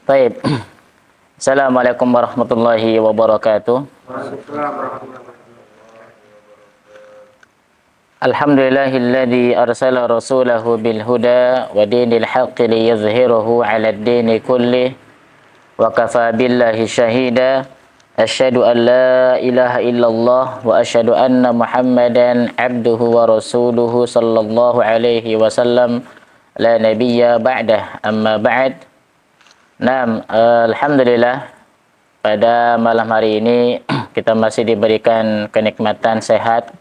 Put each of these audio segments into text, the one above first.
Baik. Assalamualaikum warahmatullahi wabarakatuh. Alhamdulillahilladzi arsala rasulahu bil huda wa dinil haqqi liyuzhirahu 'alad dini kullih wa kafa billahi syahida. Asyhadu an la ilaha illallah wa asyhadu anna Muhammadan 'abduhu wa rasuluhu sallallahu alaihi wasallam la nabiyya ba'dah. Amma ba'd. Nah, alhamdulillah pada malam hari ini kita masih diberikan kenikmatan sehat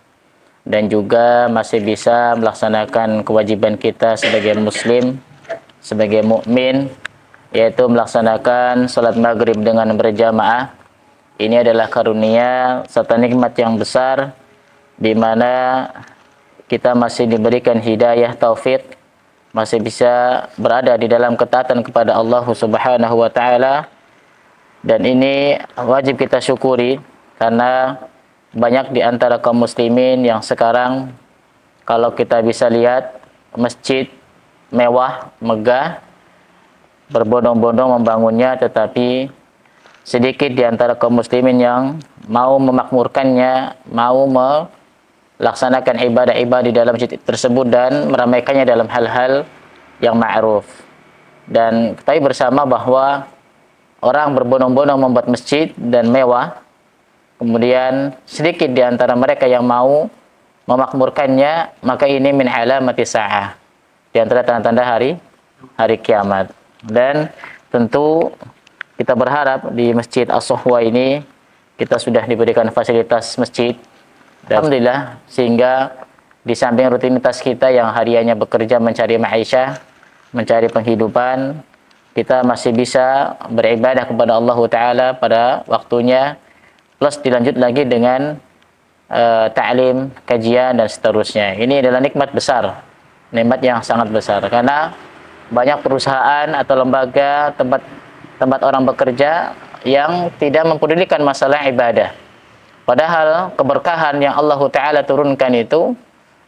dan juga masih bisa melaksanakan kewajiban kita sebagai muslim, sebagai mukmin, yaitu melaksanakan salat maghrib dengan berjamaah. Ini adalah karunia serta nikmat yang besar di mana kita masih diberikan hidayah taufik, masih bisa berada di dalam ketaatan kepada Allah Subhanahu wa taala, dan ini wajib kita syukuri karena banyak di antara kaum muslimin yang sekarang kalau kita bisa lihat masjid mewah, megah, berbondong-bondong membangunnya, tetapi sedikit di antara kaum muslimin yang mau memakmurkannya, mau melaksanakan ibadah-ibadah di dalam masjid tersebut dan meramaikannya dalam hal-hal yang ma'ruf. Dan kita bersama bahwa orang berbondong-bondong membuat masjid dan mewah, kemudian sedikit di antara mereka yang mau memakmurkannya, maka ini min alamati sa'ah, di antara tanda-tanda hari kiamat. Dan tentu kita berharap di Masjid As-Sohwa ini kita sudah diberikan fasilitas masjid, alhamdulillah, sehingga di samping rutinitas kita yang hariannya bekerja mencari ma'isyah, mencari penghidupan, kita masih bisa beribadah kepada Allah Ta'ala pada waktunya, plus dilanjut lagi dengan ta'lim, kajian, dan seterusnya. Ini adalah nikmat besar, nikmat yang sangat besar, karena banyak perusahaan atau lembaga tempat orang bekerja yang tidak mempedulikan masalah ibadah. Padahal keberkahan yang Allah Ta'ala turunkan itu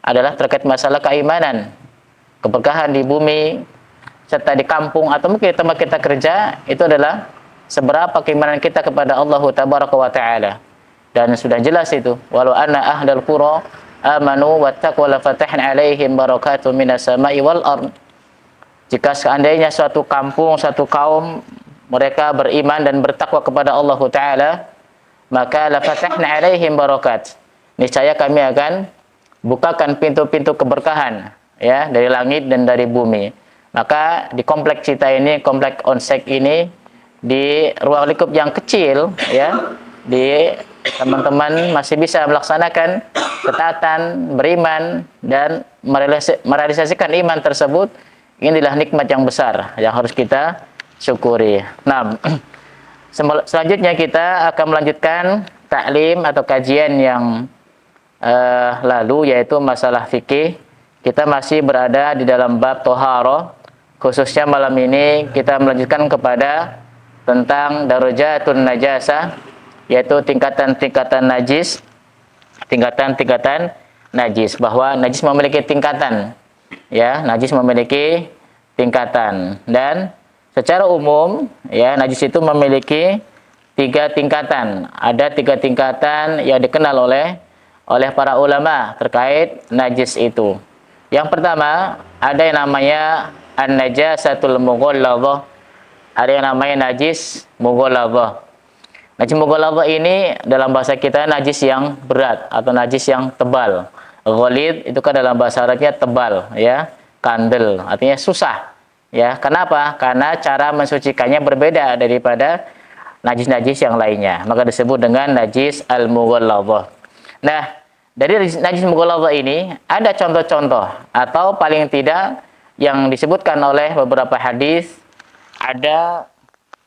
adalah terkait masalah keimanan. Keberkahan di bumi, serta di kampung, atau mungkin tempat kita kerja, itu adalah seberapa keimanan kita kepada Allah Ta'ala. Dan sudah jelas itu. Walau anna ahlal qura amanu wattaqwa la fatahna alaihim barakatun minas sama'i wal ard. Jika seandainya suatu kampung, suatu kaum, mereka beriman dan bertakwa kepada Allah Ta'ala, maka la fatahna alaihim barakat, niscaya kami akan bukakan pintu-pintu keberkahan, ya, dari langit dan dari bumi. Maka di komplek kita ini, komplek Onsek ini, di ruang lingkup yang kecil, ya, di teman-teman masih bisa melaksanakan ketaatan, beriman, dan merealisasikan iman tersebut. Inilah nikmat yang besar yang harus kita syukuri. Nah, selanjutnya kita akan melanjutkan taklim atau kajian yang lalu, yaitu masalah fikih. Kita masih berada di dalam bab toharoh. Khususnya malam ini kita melanjutkan kepada tentang darajatun najasah, yaitu tingkatan-tingkatan najis. Tingkatan-tingkatan najis, bahwa najis memiliki tingkatan, ya, najis memiliki tingkatan. Dan secara umum, ya, najis itu memiliki 3 tingkatan. Ada 3 tingkatan yang dikenal oleh para ulama terkait najis itu. Yang pertama, ada yang namanya an-najasatul mughalladhah. Ada yang namanya najis mughalladhah. Najis mughalladhah ini dalam bahasa kita najis yang berat atau najis yang tebal. Ghalidh itu kan dalam bahasa Arabnya tebal, ya, kandel, artinya susah. Ya, kenapa? Karena cara mensucikannya berbeda daripada najis-najis yang lainnya. Maka disebut dengan najis al-mughalladhah. Nah, dari najis mughalladhah ini ada contoh-contoh, atau paling tidak yang disebutkan oleh beberapa hadis. Ada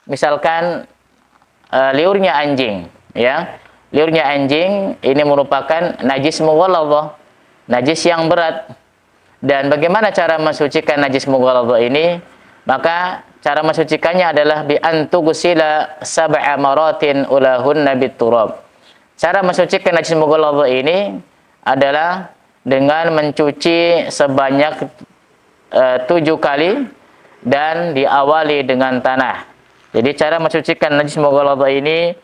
misalkan liurnya anjing, ya. Liurnya anjing ini merupakan najis mughalladhah, najis yang berat. Dan bagaimana cara mensucikan najis mughalladhah ini? Maka cara mensucikannya adalah bi antugusila sab'a maratin ulahunna biturab. Cara mensucikan najis mughalladhah ini adalah dengan mencuci sebanyak 7 kali dan diawali dengan tanah. Jadi cara mensucikan najis mughalladhah ini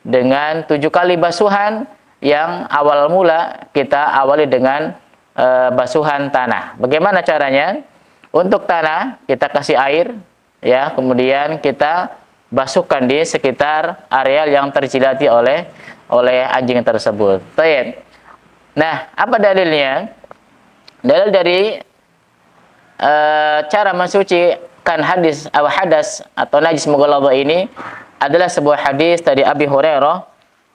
dengan 7 kali basuhan, yang awal mula kita awali dengan basuhan tanah. Bagaimana caranya? Untuk tanah kita kasih air, ya, kemudian kita basuhkan di sekitar areal yang terjilati oleh anjing tersebut. Baik. Nah, apa dalilnya? Dalil dari cara mensucikan hadas atau najis mughalladhah ini adalah sebuah hadis dari Abi Hurairah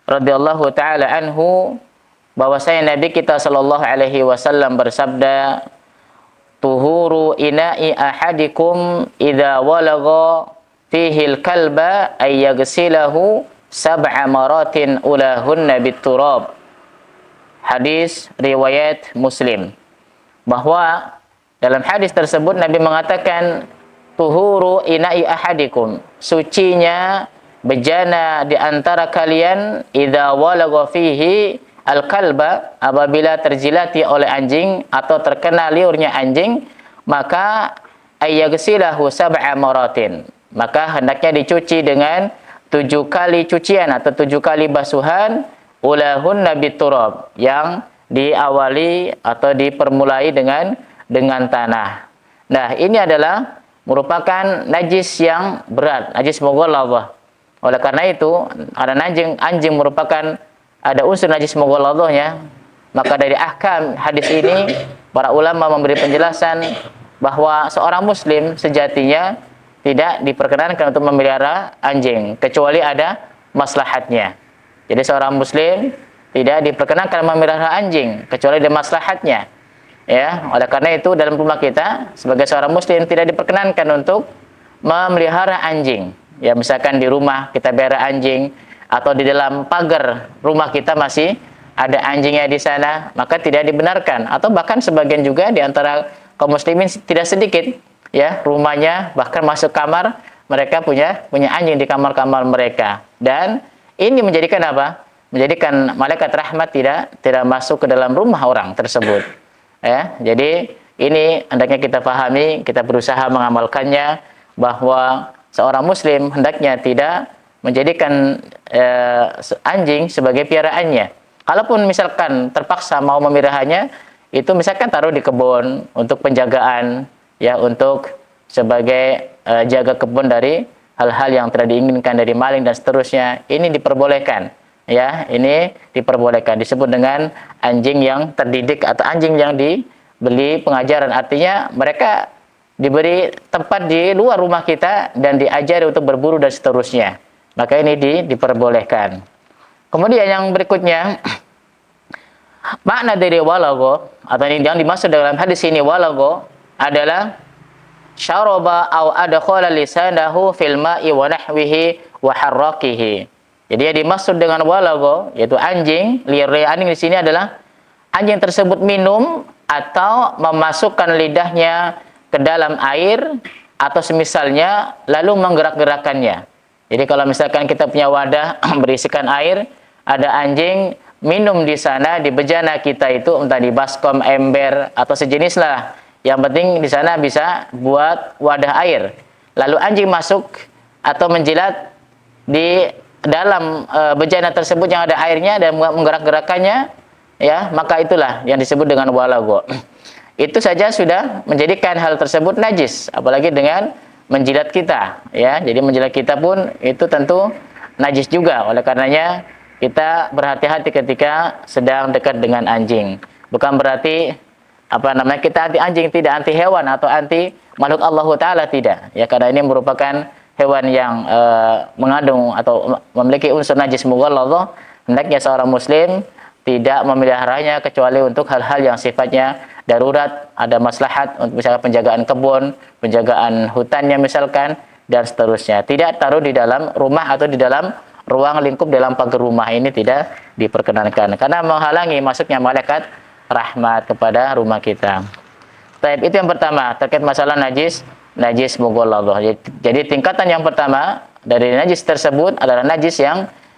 radhiyallahu taala anhu, bahwasanya Nabi kita sallallahu alaihi wasallam bersabda, "Tuhuru ina'i ahadikum idza walagha fihi al-kalba ay yaghsilahu sab'a maratin ulahunna bit-turab." Hadis riwayat Muslim. Bahwa dalam hadis tersebut Nabi mengatakan, tuhuru ina'i ahadikum, sucinya bejana di antara kalian, idza walagha fihi al-kalba, apabila terjilati oleh anjing atau terkena liurnya anjing, maka ayyaghsilahu sab'a maratin, maka hendaknya dicuci dengan 7 kali cucian atau 7 kali basuhan, ulahunna biturab, yang diawali atau dipermulai dengan tanah. Nah, ini adalah merupakan najis yang berat, najis mughalladhah. Oleh karena itu, ada anjing merupakan ada unsur najis mughalladhahnya, maka dari ahkam hadis ini para ulama memberi penjelasan bahwa seorang muslim sejatinya tidak diperkenankan untuk memelihara anjing kecuali ada maslahatnya. Jadi seorang muslim tidak diperkenankan memelihara anjing kecuali ada maslahatnya. Ya, oleh karena itu dalam rumah kita sebagai seorang muslim tidak diperkenankan untuk memelihara anjing. Ya, misalkan di rumah kita pelihara anjing atau di dalam pagar rumah kita masih ada anjingnya di sana, maka tidak dibenarkan. Atau bahkan sebagian juga di antara kaum muslimin tidak sedikit, ya, rumahnya bahkan masuk kamar mereka punya anjing di kamar-kamar mereka. Dan ini menjadikan apa? Menjadikan malaikat rahmat tidak masuk ke dalam rumah orang tersebut. Ya, jadi ini hendaknya kita pahami, kita berusaha mengamalkannya, bahwa seorang muslim hendaknya tidak menjadikan anjing sebagai piaraannya. Kalaupun misalkan terpaksa mau memeliharanya, itu misalkan taruh di kebun untuk penjagaan, ya, untuk sebagai jaga kebun dari hal-hal yang tidak diinginkan dari maling dan seterusnya. Ini diperbolehkan. Ya, ini diperbolehkan, disebut dengan anjing yang terdidik atau anjing yang diberi pengajaran. Artinya mereka diberi tempat di luar rumah kita dan diajari untuk berburu dan seterusnya. Maka ini diperbolehkan. Kemudian yang berikutnya, makna dari walagha atau yang dimaksud dalam hadis ini walagha adalah syaraba au adkhala lisanahu fil ma'i wa nahwihi wa harrakihi. Jadi yang dimaksud dengan walagha yaitu anjing, liar anjing di sini adalah anjing tersebut minum atau memasukkan lidahnya ke dalam air atau semisalnya lalu menggerak-gerakannya. Jadi kalau misalkan kita punya wadah berisikan air, ada anjing minum di sana, di bejana kita itu entah di baskom, ember atau sejenis lah. Yang penting di sana bisa buat wadah air. Lalu anjing masuk atau menjilat di dalam bejana tersebut yang ada airnya dan menggerak-gerakannya, ya, maka itulah yang disebut dengan walagha. Itu saja sudah menjadikan hal tersebut najis, apalagi dengan menjilat kita, ya. Jadi menjilat kita pun itu tentu najis juga. Oleh karenanya kita berhati-hati ketika sedang dekat dengan anjing. Bukan berarti kita anti anjing, tidak anti hewan atau anti makhluk Allah Ta'ala, tidak, ya, karena ini merupakan hewan yang mengandung atau memiliki unsur najis mughalladhah. Hendaknya seorang muslim tidak memeliharanya kecuali untuk hal-hal yang sifatnya darurat, ada maslahat untuk misalkan penjagaan kebun, penjagaan hutannya misalkan, dan seterusnya. Tidak taruh di dalam rumah atau di dalam ruang lingkup dalam pagar rumah, ini tidak diperkenankan karena menghalangi masuknya malaikat rahmat kepada rumah kita. Baik, itu yang pertama terkait masalah najis mughalladhah. Jadi tingkatan yang pertama dari najis tersebut adalah najis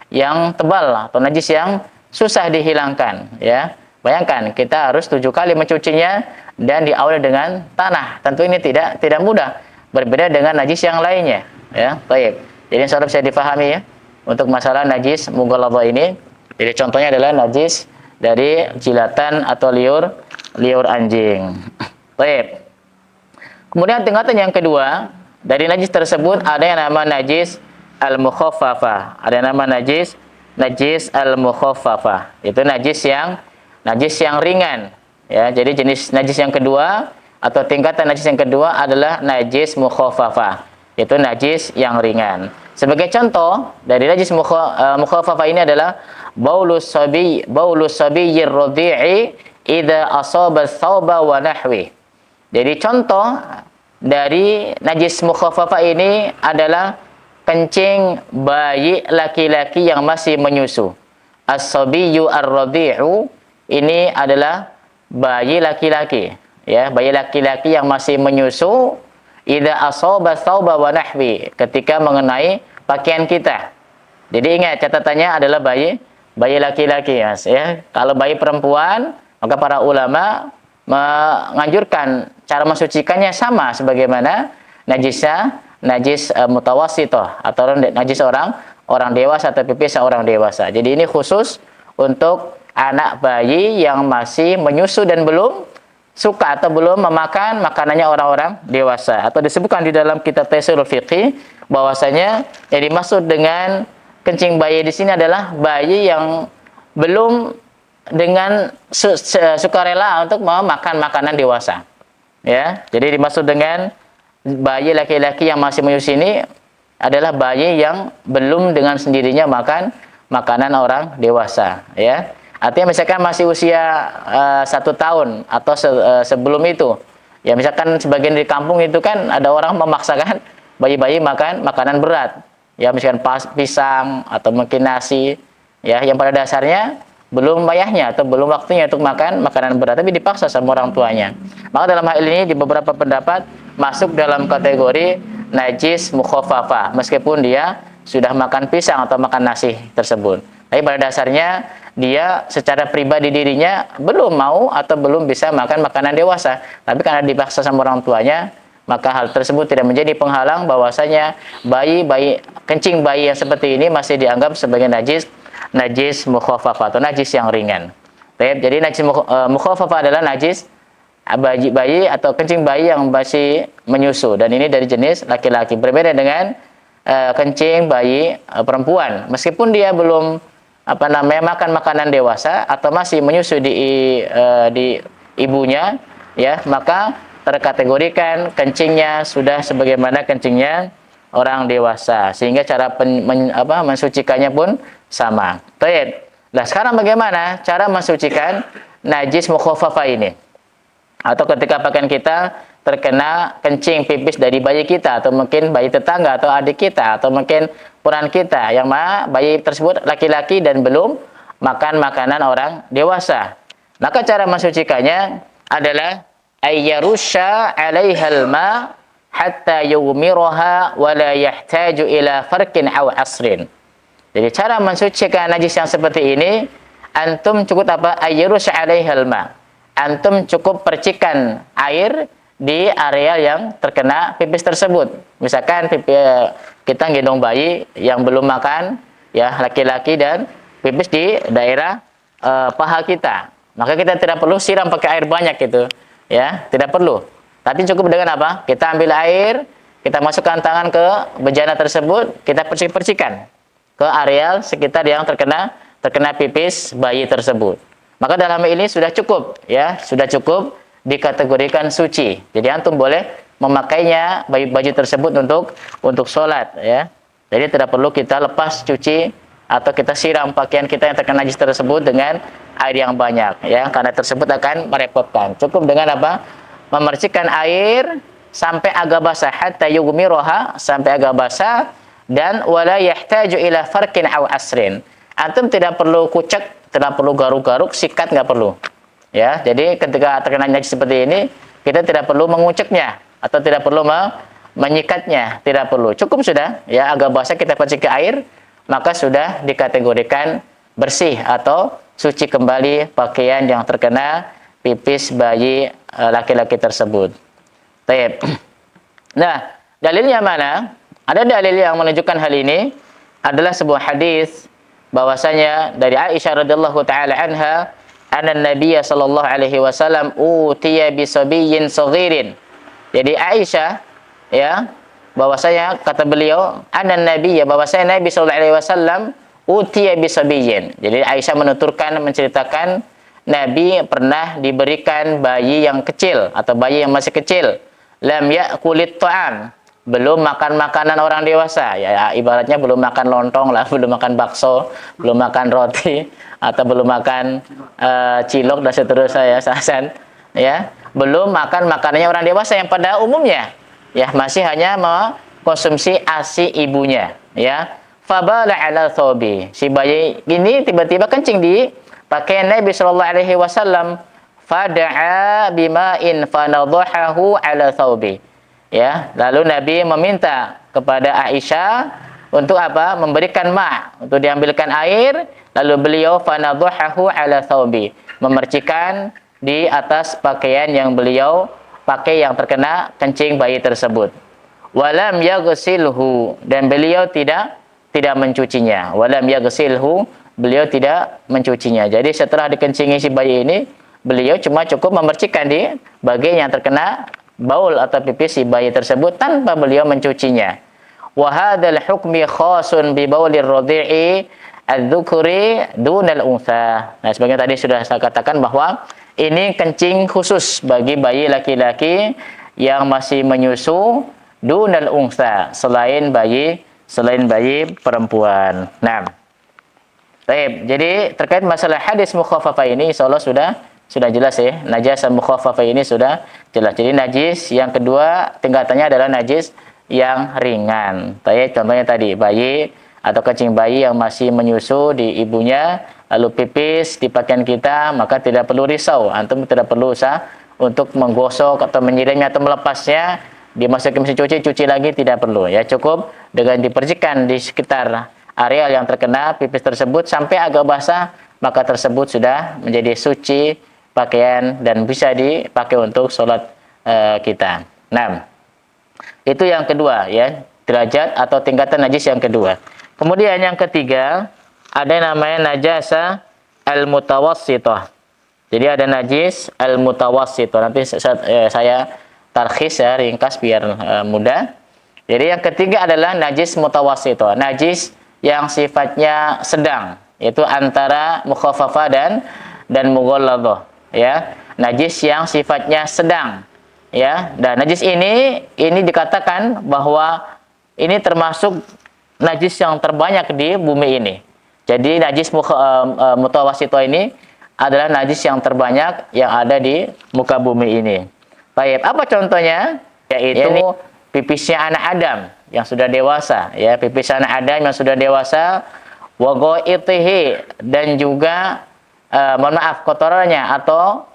yang tebal atau najis yang susah dihilangkan, ya. Bayangkan kita harus 7 kali mencucinya dan diawali dengan tanah. Tentu ini tidak mudah. Berbeda dengan najis yang lainnya, ya. Baik. Jadi insyaallah bisa difahami ya untuk masalah najis mughalladhah ini. Jadi contohnya adalah najis dari jilatan atau liur anjing. Baik. Kemudian tingkatan yang kedua, dari najis tersebut ada yang nama najis al-mukhaffafah. Ada yang nama najis al-mukhaffafah. Itu najis yang ringan. Ya, jadi jenis najis yang kedua atau tingkatan najis yang kedua adalah najis mukhaffafah. Itu najis yang ringan. Sebagai contoh dari najis mukhaffafah ini adalah baulus sabiyyir radhi'i idza asaba thawba wa nahwi. Jadi contoh dari najis mukhaffafah ini adalah kencing bayi laki-laki yang masih menyusu. As-sabiyyu ar-radhi'u ini adalah bayi laki-laki, ya, bayi laki-laki yang masih menyusu idza asaba thawba wa nahwi, ketika mengenai pakaian kita. Jadi ingat catatannya adalah bayi laki-laki, Mas, ya. Kalau bayi perempuan, maka para ulama menganjurkan cara mensucikannya sama sebagaimana najis mutawassithah atau najis orang dewasa atau pipis orang dewasa. Jadi ini khusus untuk anak bayi yang masih menyusu dan belum suka atau belum memakan makanannya orang-orang dewasa. Atau disebutkan di dalam kitab Taisirul Fiqh bahwasanya yang dimaksud dengan kencing bayi di sini adalah bayi yang belum dengan sukarela untuk memakan makanan dewasa. Ya, jadi dimaksud dengan bayi laki-laki yang masih menyusui ini adalah bayi yang belum dengan sendirinya makan makanan orang dewasa. Ya, artinya misalkan masih usia 1 tahun atau sebelum itu. Ya, misalkan sebagian di kampung itu kan ada orang memaksakan bayi-bayi makan makanan berat. Ya, misalkan pisang atau mungkin nasi. Ya, yang pada dasarnya belum wayahnya atau belum waktunya untuk makan makanan berat, tapi dipaksa sama orang tuanya. Maka dalam hal ini di beberapa pendapat masuk dalam kategori najis mukhaffafah meskipun dia sudah makan pisang atau makan nasi tersebut. Tapi pada dasarnya dia secara pribadi dirinya belum mau atau belum bisa makan makanan dewasa, tapi karena dipaksa sama orang tuanya, maka hal tersebut tidak menjadi penghalang bahwasanya kencing bayi yang seperti ini masih dianggap sebagai najis mukhaffafah atau najis yang ringan. Jadi najis mukhaffafah adalah najis bayi atau kencing bayi yang masih menyusu, dan ini dari jenis laki-laki. Berbeda dengan kencing bayi perempuan, meskipun dia belum makan makanan dewasa atau masih menyusu di ibunya, ya, maka terkategorikan kencingnya sudah sebagaimana kencingnya orang dewasa, sehingga cara mensucikannya pun sama. Baik. Nah, sekarang bagaimana cara mensucikan najis mukhaffafah ini? Atau ketika pakaian kita terkena kencing pipis dari bayi kita, atau mungkin bayi tetangga atau adik kita, atau mungkin ponakan kita yang bayi tersebut laki-laki dan belum makan makanan orang dewasa. Maka cara mensucikannya adalah ayyarusha 'alaihal ma hatta yughmiraha wa la yahtaju ila farkin aw asrin. Jadi cara mensucikan najis yang seperti ini, antum cukup ayyarusha 'alaihal ma. Antum cukup percikan air di area yang terkena pipis tersebut. Misalkan kita gendong bayi yang belum makan, ya, laki-laki, dan pipis di daerah paha kita. Maka kita tidak perlu siram pakai air banyak gitu, ya, tidak perlu. Tapi cukup dengan apa? Kita ambil air, kita masukkan tangan ke bejana tersebut, kita percikan ke areal sekitar yang terkena pipis bayi tersebut. Maka dalam hal ini sudah cukup, ya, sudah cukup dikategorikan suci. Jadi antum boleh memakainya baju tersebut untuk sholat, ya. Jadi tidak perlu kita lepas cuci atau kita siram pakaian kita yang terkena najis tersebut dengan air yang banyak, ya, karena tersebut akan merepotkan. Cukup dengan apa? Memercikan air sampai agak basah, hatta yughmiraha, sampai agak basah, dan wala yahtaju ila farkin aw asrin. Antum tidak perlu kucek, tidak perlu garuk-garuk, sikat nggak perlu. Ya, jadi ketika terkena najis seperti ini, kita tidak perlu menguceknya atau tidak perlu menyikatnya, tidak perlu. Cukup sudah, ya, agak basah kita percik ke air, maka sudah dikategorikan bersih atau suci kembali pakaian yang terkena pipis bayi laki-laki tersebut. Baik. Nah, dalilnya mana? Ada dalil yang menunjukkan hal ini adalah sebuah hadis bahwasanya dari Aisyah radhiyallahu taala anha, anna Nabiy sallallahu alaihi wasallam utiya bi sabiyyin saghirin. Jadi Aisyah, ya, bahwasanya kata beliau, anna Nabiy, bahwasanya Nabi sallallahu alaihi wasallam utiya bi sabiyyin. Jadi Aisyah menuturkan, menceritakan Nabi pernah diberikan bayi yang kecil atau bayi yang masih kecil, lam ya'kulit ta'am, belum makan makanan orang dewasa, ya ibaratnya belum makan lontong lah, belum makan bakso, belum makan roti, atau belum makan cilok dan seterusnya, ya sasan, ya belum makan makanannya orang dewasa yang pada umumnya ya masih hanya mengkonsumsi ASI ibunya, ya. Fabala ala thawbi, si bayi ini tiba-tiba kencing di pakaian Nabi sallallahu alaihi wasallam. Fada'a bima'in fanadhahahu ala thawbi. Ya, lalu Nabi meminta kepada Aisyah untuk apa? Memberikan untuk diambilkan air, lalu beliau fanadhahahu ala thawbi, memercikan di atas pakaian yang beliau pakai yang terkena kencing bayi tersebut. Walam yaghsilhu, dan beliau tidak mencucinya. Walam yaghsilhu, beliau tidak mencucinya. Jadi setelah dikencingi si bayi ini, beliau cuma cukup memercikan di bagian yang terkena baul atau pipis si bayi tersebut tanpa beliau mencucinya. Wa hadzal hukmi khasun bi baulir radhi'i adz-dzukuri dunal untha. Nah, sebagaimana tadi sudah saya katakan bahwa ini kencing khusus bagi bayi laki-laki yang masih menyusu, dunal untha, selain bayi perempuan. Nah, baik, jadi terkait masalah hadis mukhaffafah ini insyaallah sudah jelas ya. Najasah mukhaffafah ini sudah jelas. Jadi najis yang kedua tingkatannya adalah najis yang ringan. Contohnya tadi bayi atau kencing bayi yang masih menyusu di ibunya lalu pipis di pakaian kita, maka tidak perlu risau. Antum tidak perlu usah untuk menggosok atau menyiramnya atau melepasnya, dimasukin mesin cuci lagi, tidak perlu. Ya, cukup dengan dipercikan di sekitar area yang terkena pipis tersebut sampai agak basah, maka tersebut sudah menjadi suci pakaian dan bisa dipakai untuk sholat kita. Nah, itu yang kedua ya, derajat atau tingkatan najis yang kedua. Kemudian yang ketiga ada namanya najasa al-mutawassithah. Jadi ada najis al-mutawassithah. Nanti saya tarkhis ya, ringkas biar mudah. Jadi yang ketiga adalah najis mutawassithah, najis yang sifatnya sedang, yaitu antara mukhaffafah dan mughalladhah, ya. Najis yang sifatnya sedang, ya. Dan najis ini dikatakan bahwa ini termasuk najis yang terbanyak di bumi ini. Jadi najis mutawassithah ini adalah najis yang terbanyak yang ada di muka bumi ini. Baik, apa contohnya? Yaitu pipisnya anak Adam yang sudah dewasa, ya, pipis anak Adam yang sudah dewasa, wa ghaitihi, dan juga kotorannya atau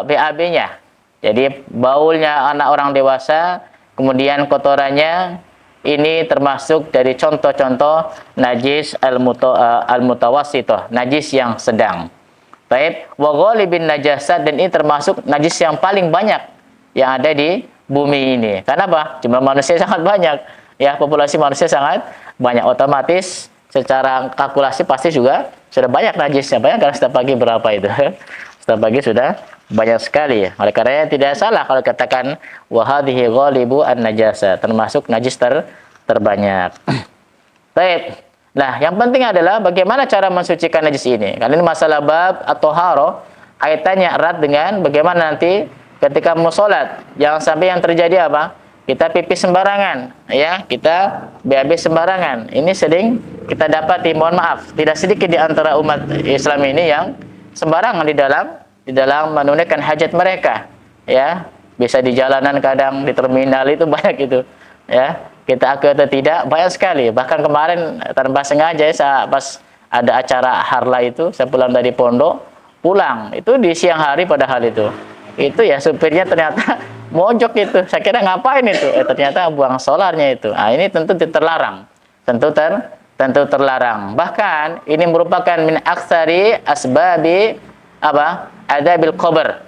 BAB-nya. Jadi baulnya anak orang dewasa, kemudian kotorannya, ini termasuk dari contoh-contoh najis al-mutawassithah, najis yang sedang. Baik, wa ghalibin najasat, dan ini termasuk najis yang paling banyak yang ada di bumi ini. Karena apa? Jumlah manusia sangat banyak, ya, populasi manusia sangat banyak, otomatis secara kalkulasi pasti juga sudah banyak najisnya. Banyak, karena setiap pagi berapa itu? Setiap pagi sudah banyak sekali. Oleh karena tidak salah kalau katakan wa hadhihi ghalibu an-najasa, termasuk najis terbanyak. Baik. Nah, yang penting adalah bagaimana cara mensucikan najis ini. Karena ini masalah bab atau haro, kaitannya erat dengan bagaimana nanti ketika mau sholat, jangan sampai yang terjadi apa? Kita pipis sembarangan, ya, kita BAB sembarangan. Ini sering kita dapati, mohon maaf, tidak sedikit di antara umat Islam ini yang sembarangan di dalam menunaikan hajat mereka, ya. Bisa di jalanan, kadang di terminal, itu banyak itu, ya. Kita akui atau tidak, banyak sekali. Bahkan kemarin tanpa sengaja pas ada acara harla itu, saya pulang dari pondok, pulang itu di siang hari padahal itu ya supirnya ternyata mojok itu. Saya kira ngapain itu? Ternyata buang solarnya itu. Nah, ini tentu terlarang. Tentu terlarang. Bahkan ini merupakan min aktsari asbabi apa? Adabil qabr.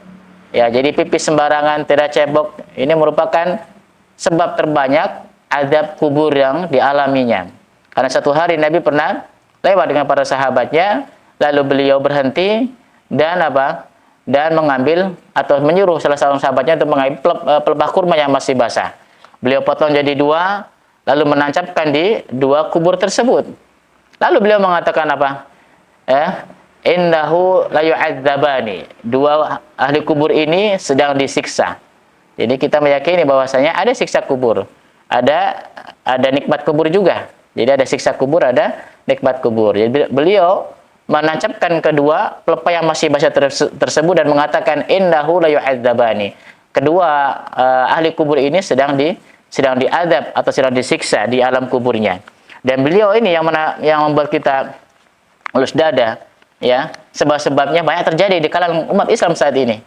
Ya, jadi pipis sembarangan, tidak cebok, ini merupakan sebab terbanyak azab kubur yang dialaminya. Karena satu hari Nabi pernah lewat dengan para sahabatnya, lalu beliau berhenti dan dan mengambil atau menyuruh salah seorang sahabatnya untuk mengambil pelepah kurma yang masih basah. Beliau potong jadi dua, lalu menancapkan di dua kubur tersebut. Lalu beliau mengatakan apa? Innahu la yu'adzabani. Dua ahli kubur ini sedang disiksa. Jadi kita meyakini bahwasanya ada siksa kubur. Ada nikmat kubur juga. Jadi ada siksa kubur, ada nikmat kubur. Jadi beliau menancapkan kedua pelepah yang masih basah tersebut dan mengatakan innahu la yu'adzabani. Kedua ahli kubur ini sedang diadab atau sedang disiksa di alam kuburnya. Dan beliau ini yang membuat kita ulus dada, ya. Sebab-sebabnya banyak terjadi di kalangan umat Islam saat ini.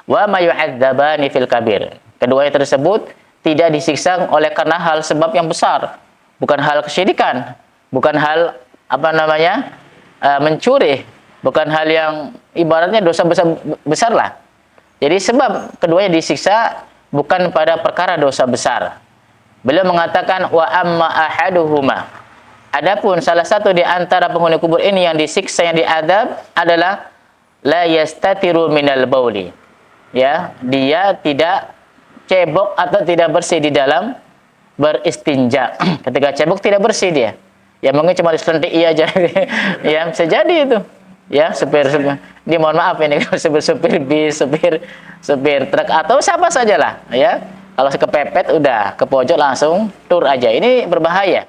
Wa ma yu'adzabani fil kabir. Keduanya tersebut tidak disiksa oleh karena hal sebab yang besar. Bukan hal kesyirikan, bukan hal mencuri, bukan hal yang ibaratnya dosa besar lah. Jadi sebab keduanya disiksa bukan pada perkara dosa besar. Beliau mengatakan wa amma ahaduhuma. Adapun salah satu di antara penghuni kubur ini yang disiksa, yang diadab adalah la yastatiru minal bauli. Ya, dia tidak cebok atau tidak bersih di dalam beristinja. Ketika cebok tidak bersih dia. Ya mungkin cuma diselentik aja. Ya bisa jadi itu. Ya, supir. Ini mohon maaf ini supir bis, supir truk atau siapa sajalah, ya. Kalau kepepet udah ke pojok langsung tur aja. Ini berbahaya.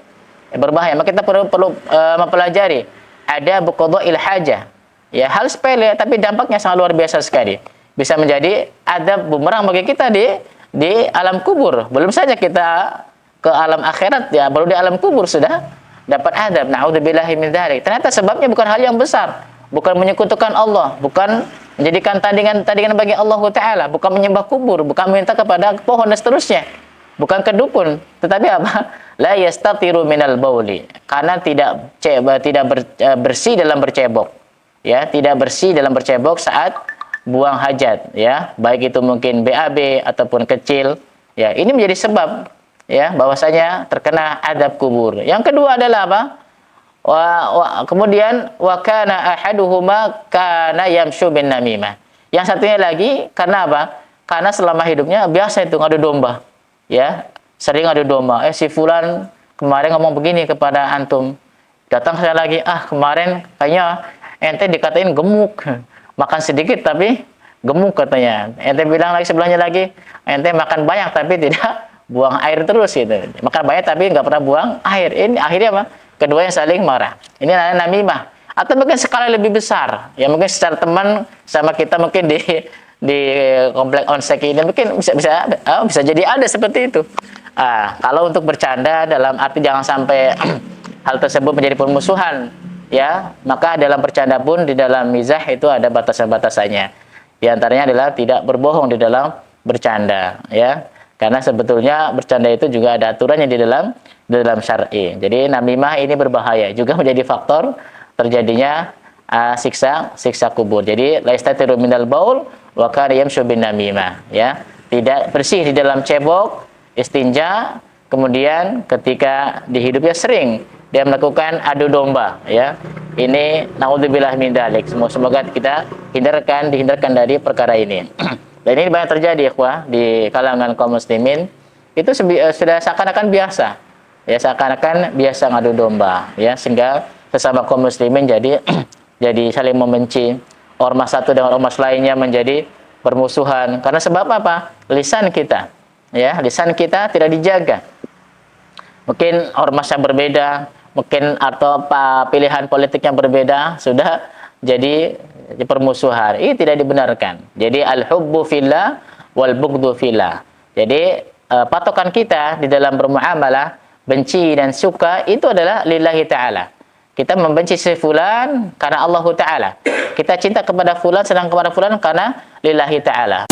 Berbahaya. Maka kita perlu mempelajari ada qada'il hajah. Ya, hal sepele tapi dampaknya sangat luar biasa sekali. Bisa menjadi adab bumerang bagi kita di alam kubur. Belum saja kita ke alam akhirat, ya baru di alam kubur sudah dapat adab. Na'udzubillahi min dzalik. Ternyata sebabnya bukan hal yang besar, bukan menyekutukan Allah, bukan menjadikan tandingan bagi Allah Ta'ala, bukan menyembah kubur, bukan meminta kepada pohon dan seterusnya, bukan ke dukun, tetapi apa? La yastatiru minal bauli, karena tidak bersih dalam bercebok, ya, tidak bersih dalam bercebok saat buang hajat, ya, baik itu mungkin BAB ataupun kecil, ya, ini menjadi sebab, ya, bahwasanya terkena adab kubur. Yang kedua adalah apa? Kemudian wa kana ahaduhuma kana yamshu bin namimah. Yang satunya lagi karena apa? Karena selama hidupnya biasa itu ngadu domba. Ya, sering ngadu domba. Si fulan kemarin ngomong begini kepada antum. Datang saya lagi, kemarin kayaknya ente dikatain gemuk. Makan sedikit tapi gemuk katanya. Ente bilang lagi sebelahnya lagi, ente makan banyak tapi tidak buang air terus gitu. Makan banyak tapi nggak pernah buang air. Ini akhirnya apa? Keduanya saling marah. Ini namanya namimah. Atau mungkin skala lebih besar. Ya mungkin secara teman sama kita mungkin di komplek onsek ini mungkin bisa jadi ada seperti itu. Kalau untuk bercanda dalam arti jangan sampai hal tersebut menjadi permusuhan, ya, maka dalam bercanda pun di dalam mizah itu ada batasan-batasannya. Di antaranya adalah tidak berbohong di dalam bercanda, ya. Karena sebetulnya bercanda itu juga ada aturannya di dalam syar'i. Jadi namimah ini berbahaya, juga menjadi faktor terjadinya siksa kubur. Jadi la yastatiru minal baul wa kana yamshu bin namimah, ya. Tidak bersih di dalam cebok, istinja, kemudian ketika di hidupnya sering dia melakukan adu domba, ya. Ini naudzubillah min dzalik. Semoga kita dihindarkan dari perkara ini. Dan ini banyak terjadi, ikhwah, di kalangan kaum muslimin. Itu sudah seakan-akan biasa. Ya, seakan-akan biasa ngadu domba, ya, sehingga sesama kaum muslimin jadi saling membenci. Ormas satu dengan ormas lainnya menjadi permusuhan. Karena sebab apa? Lisan kita. Ya, lisan kita tidak dijaga. Mungkin ormas yang berbeda, mungkin atau pilihan politik yang berbeda sudah jadi permusuhan. Ini tidak dibenarkan. Jadi al-hubbu fillah wal bughdu fillah. Jadi patokan kita di dalam bermuamalah, benci dan suka itu adalah lillahi ta'ala. Kita membenci si fulan karena Allah Ta'ala. Kita cinta kepada fulan, senang kepada fulan karena lillahi ta'ala.